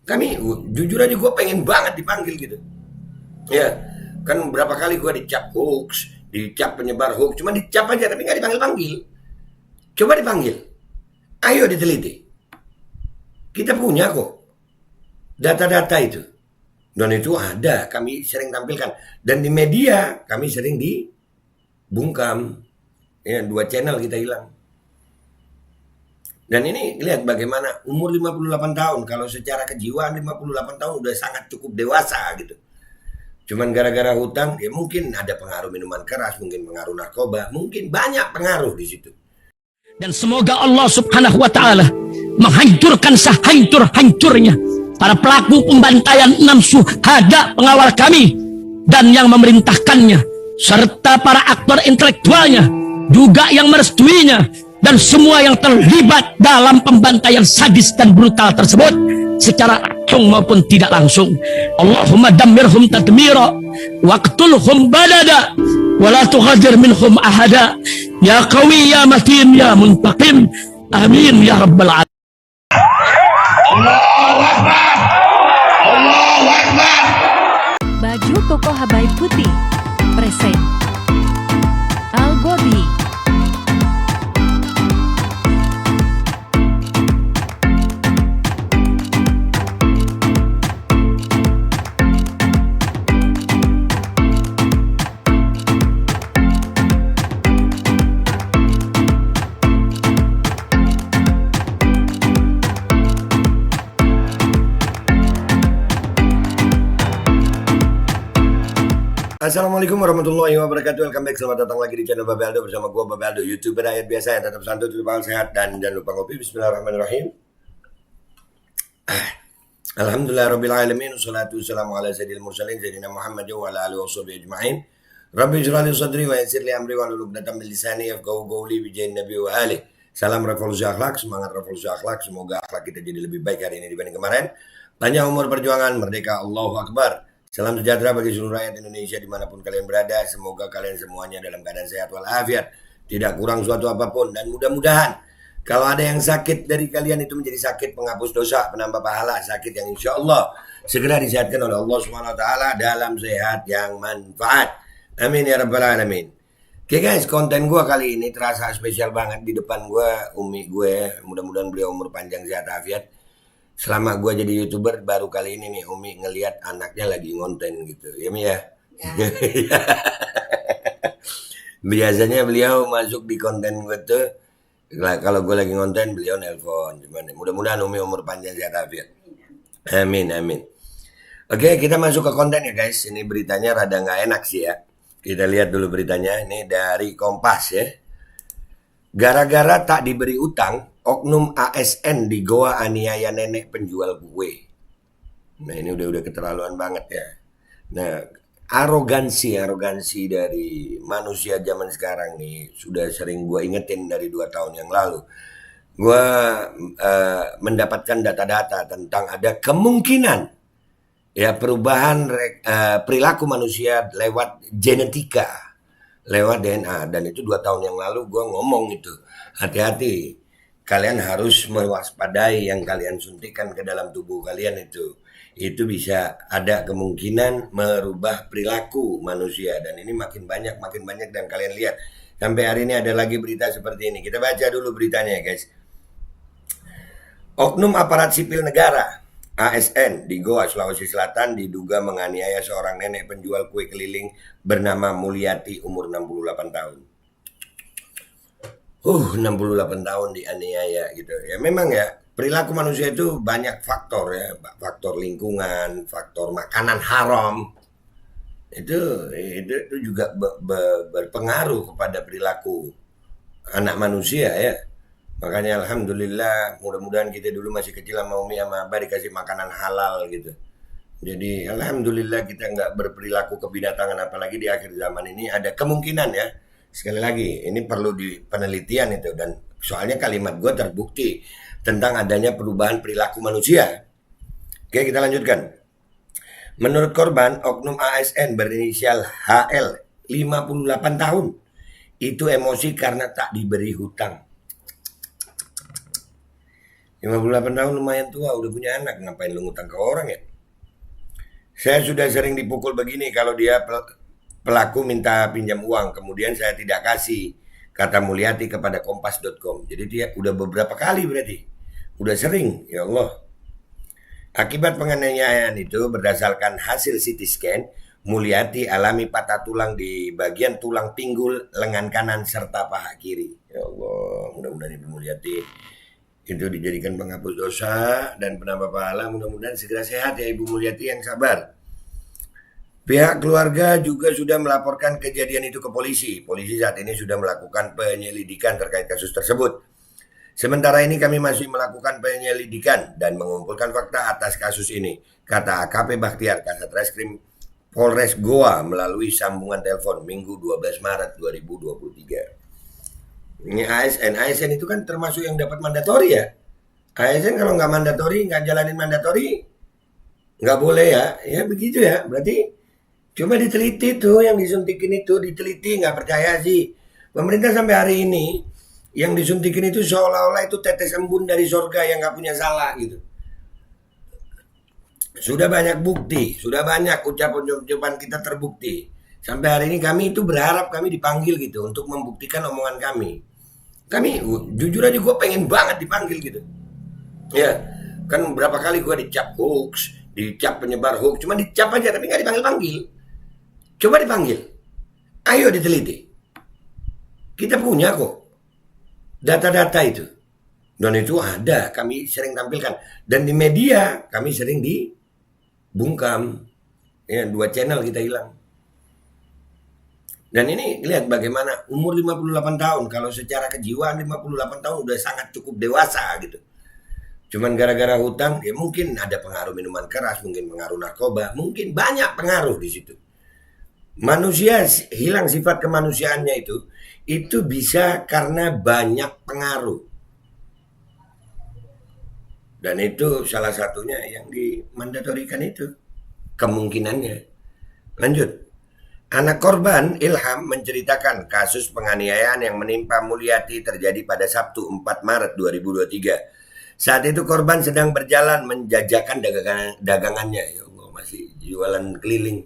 Kami jujur aja gue pengen banget dipanggil gitu. Ya, kan berapa kali gue dicap hoax, dicap penyebar hoax, cuma dicap aja tapi nggak dipanggil-panggil. Coba dipanggil, ayo diteliti. Kita punya kok data-data itu. Dan itu ada, kami sering tampilkan. Dan di media kami sering dibungkam. Ya, 2 channel kita hilang. Dan ini lihat bagaimana umur 58 tahun. Kalau secara kejiwaan 58 tahun udah sangat cukup dewasa gitu. Cuman gara-gara hutang, ya mungkin ada pengaruh minuman keras, mungkin pengaruh narkoba, mungkin banyak pengaruh di situ. Dan semoga Allah Subhanahu wa Ta'ala menghancurkan sehancur-hancurnya para pelaku pembantaian 6 syuhada pengawal kami dan yang memerintahkannya, serta para aktor intelektualnya juga yang merestuinya, dan semua yang terlibat dalam pembantaian sadis dan brutal tersebut secara langsung maupun tidak langsung. Allahumma dammirhum tadmira waqtulhum badada wala tughadir minhum ahada ya qawi ya matin ya muntaqim amin ya rabbal alamin. Allahu Akbar, Allahu Akbar. Baju koko Habaib Putih present Al Godi. Assalamualaikum warahmatullahi wabarakatuh. Welcome back, selamat datang lagi di channel Babe Aldo bersama gue Babe Aldo, YouTuber rakyat biasa yang tetap santuy, tetap sehat, dan jangan lupa ngopi. Bismillahirrahmanirrahim. Alhamdulillah rabbil alamin, wassalatu wassalamu ala sayyidil mursalin sayyidina Muhammad wa ala alihi washabihi ajma'in. Rabbi ij'al li sadri wa yassir li amri wa hlul 'uqdatam min lisani yafqahu qawli bi jahin nabi wa alihi. Salam revolusi akhlak, semangat revolusi akhlak. Semoga akhlak kita jadi lebih baik hari ini dibanding kemarin. Panjang umur perjuangan, merdeka, Allahu Akbar. Salam sejahtera bagi seluruh rakyat Indonesia dimanapun kalian berada. Semoga kalian semuanya dalam keadaan sehat walafiat, tidak kurang suatu apapun. Dan mudah-mudahan kalau ada yang sakit dari kalian itu menjadi sakit penghapus dosa, penambah pahala, sakit yang insya Allah segera disehatkan oleh Allah SWT dalam sehat yang manfaat. Amin ya rabbal alamin. Oke guys, konten gue kali ini terasa spesial banget. Di depan gue umi gue, mudah-mudahan beliau umur panjang sehat afiat. Selama gue jadi YouTuber baru kali ini nih Umi ngelihat anaknya lagi ngonten gitu. Ya Mi ya? Ya. Biasanya beliau masuk di konten gue tuh kalau gue lagi ngonten beliau nelpon. Mudah-mudahan Umi umur panjang sehat afiat. Amin amin. Oke, kita masuk ke konten ya guys. Ini beritanya rada nggak enak sih ya. Kita lihat dulu beritanya. Ini dari Kompas ya. Gara-gara tak diberi utang, oknum ASN di Goa aniaya nenek penjual kue. Nah ini udah keterlaluan banget ya. Nah arogansi dari manusia zaman sekarang nih sudah sering gue ingetin dari 2 tahun yang lalu. Gue mendapatkan data-data tentang ada kemungkinan ya perubahan perilaku manusia lewat genetika, lewat DNA. Dan itu 2 tahun yang lalu gue ngomong itu, hati-hati, kalian harus mewaspadai yang kalian suntikan ke dalam tubuh kalian itu bisa ada kemungkinan merubah perilaku manusia. Dan ini makin banyak dan kalian lihat sampai hari ini ada lagi berita seperti ini. Kita baca dulu beritanya guys. Oknum aparat sipil negara ASN di Goa, Sulawesi Selatan diduga menganiaya seorang nenek penjual kue keliling bernama Mulyati umur 68 tahun. 68 tahun dianiaya gitu. Ya memang ya, perilaku manusia itu banyak faktor ya, faktor lingkungan, faktor makanan haram. Itu juga berpengaruh kepada perilaku anak manusia ya. Makanya alhamdulillah, mudah-mudahan kita dulu masih kecil sama Umi sama Abah dikasih makanan halal gitu. Jadi alhamdulillah kita nggak berperilaku kebinatangan, apalagi di akhir zaman ini ada kemungkinan ya. Sekali lagi ini perlu di penelitian itu, dan soalnya kalimat gue terbukti tentang adanya perubahan perilaku manusia. Oke, kita lanjutkan. Menurut korban, oknum ASN berinisial HL 58 tahun itu emosi karena tak diberi hutang. 58 tahun lumayan tua, udah punya anak, ngapain lu ngutang ke orang ya? Saya sudah sering dipukul begini kalau dia pelaku minta pinjam uang, kemudian saya tidak kasih, kata Mulyati kepada kompas.com. Jadi dia udah beberapa kali berarti, udah sering, ya Allah. Akibat penganiayaan itu berdasarkan hasil CT scan, Mulyati alami patah tulang di bagian tulang pinggul, lengan kanan, serta paha kiri. Ya Allah, mudah-mudahan Ibu Mulyati itu dijadikan penghapus dosa dan penambah pahala. Mudah-mudahan segera sehat ya Ibu Mulyati yang sabar. Pihak keluarga juga sudah melaporkan kejadian itu ke polisi. Polisi saat ini sudah melakukan penyelidikan terkait kasus tersebut. Sementara ini kami masih melakukan penyelidikan dan mengumpulkan fakta atas kasus ini, kata AKP Bakhtiar, Kasat Reskrim Polres Goa melalui sambungan telepon Minggu 12 Maret 2023. Ini ASN itu kan termasuk yang dapat mandatori ya. ASN kalau nggak mandatori, nggak jalanin mandatori, nggak boleh ya. Ya begitu ya. Berarti coba diteliti tuh yang disuntikin itu, diteliti, nggak percaya sih. Pemerintah sampai hari ini yang disuntikin itu seolah-olah itu tetes embun dari surga yang nggak punya salah gitu. Sudah banyak bukti, sudah banyak ucapan-ucapan kita terbukti. Sampai hari ini kami itu berharap kami dipanggil gitu untuk membuktikan omongan kami. Kami jujur aja gue pengen banget dipanggil gitu. Ya, kan berapa kali gue dicap hoax, dicap penyebar hoax, cuma dicap aja tapi nggak dipanggil-panggil. Coba dipanggil, ayo diteliti. Kita punya kok data-data itu, dan itu ada, kami sering tampilkan, dan di media kami sering dibungkam. Ya, 2 channel kita hilang. Dan ini lihat bagaimana umur 58 tahun, kalau secara kejiwaan 58 tahun udah sangat cukup dewasa gitu. Cuman gara-gara hutang, ya mungkin ada pengaruh minuman keras, mungkin pengaruh narkoba, mungkin banyak pengaruh di situ. Manusia hilang sifat kemanusiaannya itu bisa karena banyak pengaruh. Dan itu salah satunya yang dimandatorikan itu, kemungkinannya. Lanjut. Anak korban, Ilham, menceritakan kasus penganiayaan yang menimpa Mulyati terjadi pada Sabtu 4 Maret 2023. Saat itu korban sedang berjalan menjajakan dagangannya. Ya Allah, masih jualan keliling.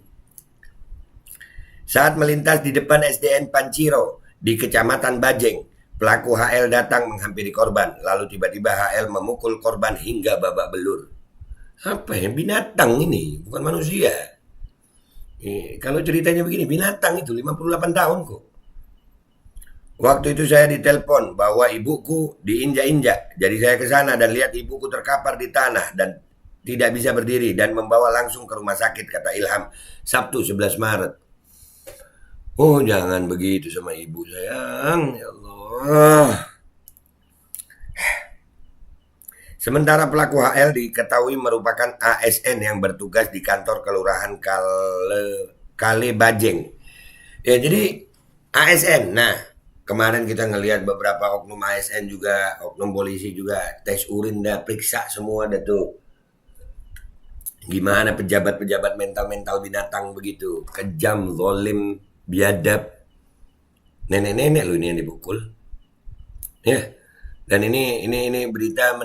Saat melintas di depan SDN Panciro di Kecamatan Bajeng, pelaku HL datang menghampiri korban. Lalu tiba-tiba HL memukul korban hingga babak belur. Apa ya, binatang ini, bukan manusia. Kalau ceritanya begini, binatang itu 58 tahun kok. Waktu itu saya ditelepon bahwa ibuku diinjak-injak. Jadi saya ke sana dan lihat ibuku terkapar di tanah dan tidak bisa berdiri dan membawa langsung ke rumah sakit, kata Ilham, Sabtu 11 Maret. Oh, jangan begitu sama ibu sayang, ya Allah. Sementara pelaku HL diketahui merupakan ASN yang bertugas di kantor kelurahan Kale Bajeng. Ya, jadi ASN. Nah, kemarin kita ngelihat beberapa oknum ASN juga, oknum polisi juga tes urin dah, periksa semua dah tuh. Gimana pejabat-pejabat mental-mental binatang begitu, kejam, zalim, biadab. Nenek-nenek lu ini yang dipukul. Ya. Dan ini berita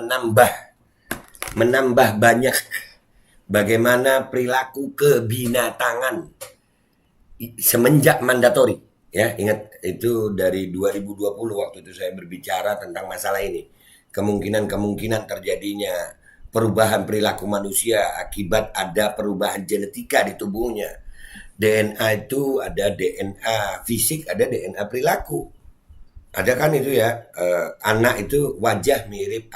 menambah banyak bagaimana perilaku kebinatangan semenjak mandatori. Ya, ingat itu dari 2020 waktu itu saya berbicara tentang masalah ini. Kemungkinan terjadinya perubahan perilaku manusia akibat ada perubahan genetika di tubuhnya. DNA itu ada DNA fisik, ada DNA perilaku. Ada kan itu ya, anak itu wajah mirip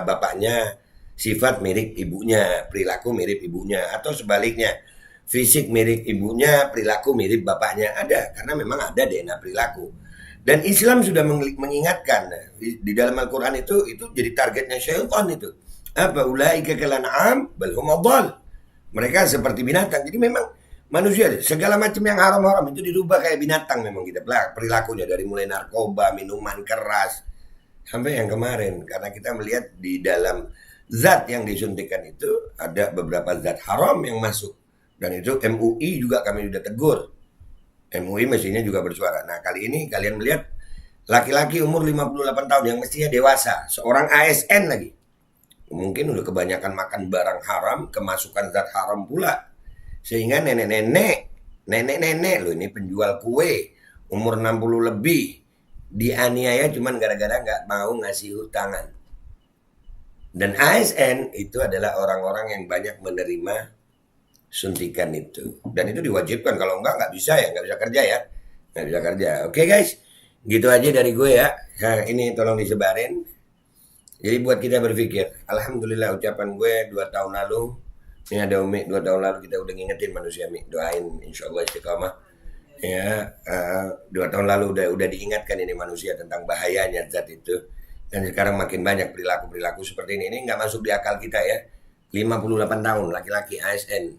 bapaknya, sifat mirip ibunya, perilaku mirip ibunya, atau sebaliknya, fisik mirip ibunya, perilaku mirip bapaknya. Ada, karena memang ada DNA perilaku. Dan Islam sudah mengingatkan di dalam Al-Quran itu jadi targetnya syaitan itu. Apa ulaika kalan'am bal hum adall. Mereka seperti binatang. Jadi memang manusia segala macam yang haram-haram itu dirubah kayak binatang memang kita perilakunya, dari mulai narkoba, minuman keras sampai yang kemarin, karena kita melihat di dalam zat yang disuntikan itu ada beberapa zat haram yang masuk, dan itu MUI juga kami sudah tegur. MUI mestinya juga bersuara. Nah, kali ini kalian melihat laki-laki umur 58 tahun yang mestinya dewasa, seorang ASN lagi, mungkin udah kebanyakan makan barang haram, kemasukan zat haram pula. Sehingga nenek-nenek loh ini penjual kue umur 60 lebih dianiaya cuman gara-gara nggak mau ngasih hutangan. Dan ASN itu adalah orang-orang yang banyak menerima suntikan itu. Dan itu diwajibkan, kalau nggak bisa ya, nggak bisa kerja ya. Nggak bisa kerja. Oke guys, gitu aja dari gue ya. Nah, ini tolong disebarin. Jadi buat kita berpikir, alhamdulillah ucapan gue 2 tahun lalu, ini ada Umi, 2 tahun lalu kita udah ngingetin manusia, Mi. Doain insya Allah istiqamah. Ya, 2 tahun lalu udah diingatkan ini manusia tentang bahayanya zat itu. Dan sekarang makin banyak perilaku-perilaku seperti ini. Ini nggak masuk di akal kita ya. 58 tahun, laki-laki ASN.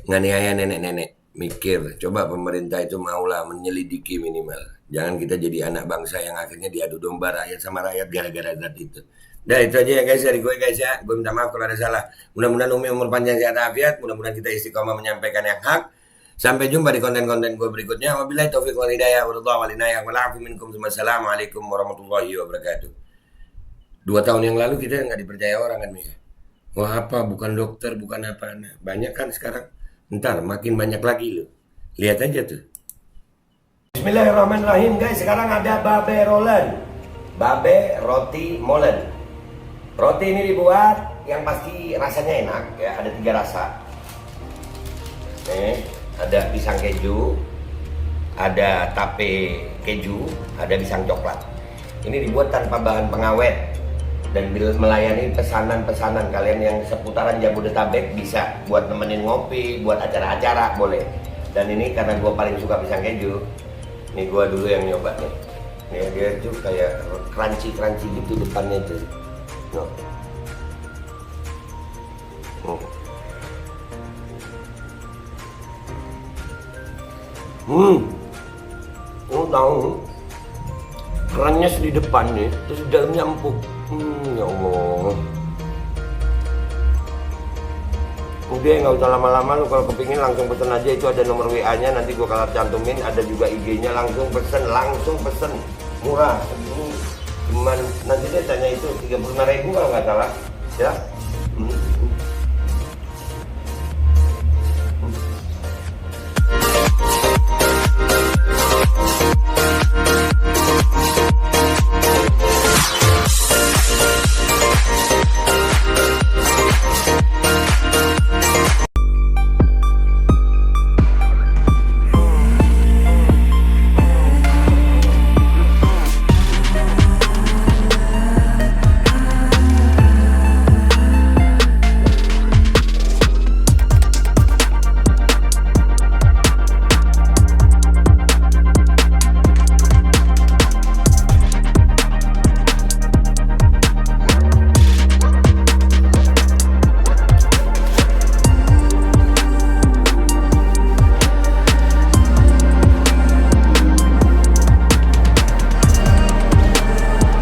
Nganiaya nenek-nenek. Mikir, coba pemerintah itu maulah menyelidiki minimal. Jangan kita jadi anak bangsa yang akhirnya diadu domba rakyat sama rakyat gara-gara zat itu. Nah itu aja ya guys dari gue guys ya. Gue minta maaf kalau ada salah. Mudah-mudahan Umi umur panjang sehat afiat. Mudah-mudahan kita istiqomah menyampaikan yang hak. Sampai jumpa di konten-konten gue berikutnya. Wabillahi taufiq wal hidayah. Wassalamualaikum warahmatullahi wabarakatuh. 2 tahun yang lalu kita nggak dipercaya orang kan, Mia. Wah apa, bukan dokter, bukan apa. Nah, banyak kan sekarang. Ntar makin banyak lagi loh. Lihat aja tuh. Bismillahirrahmanirrahim guys. Sekarang ada babe rolen. Babe roti molen. Roti ini dibuat yang pasti rasanya enak ya. Ada 3 rasa. Nih. Ada pisang keju, ada tape keju, ada pisang coklat. Ini dibuat tanpa bahan pengawet dan melayani pesanan-pesanan kalian yang seputaran Jabodetabek bisa buat nemenin ngopi, buat acara-acara boleh. Dan ini karena gue paling suka pisang keju, ini gue dulu yang nyoba nih. Nih dia tuh kayak crunchy gitu depannya tuh. No. Lu tahu kerennya di depan nih, terus di dalamnya empuk. Ya Allah. Udah nggak usah lama-lama, lu kalau kepingin langsung pesen aja, itu ada nomor WA-nya, nanti gua kalau cantumin, ada juga IG-nya, langsung pesen, murah. Ini cuman nanti dia tanya itu 35.000 kalau nggak salah, ya.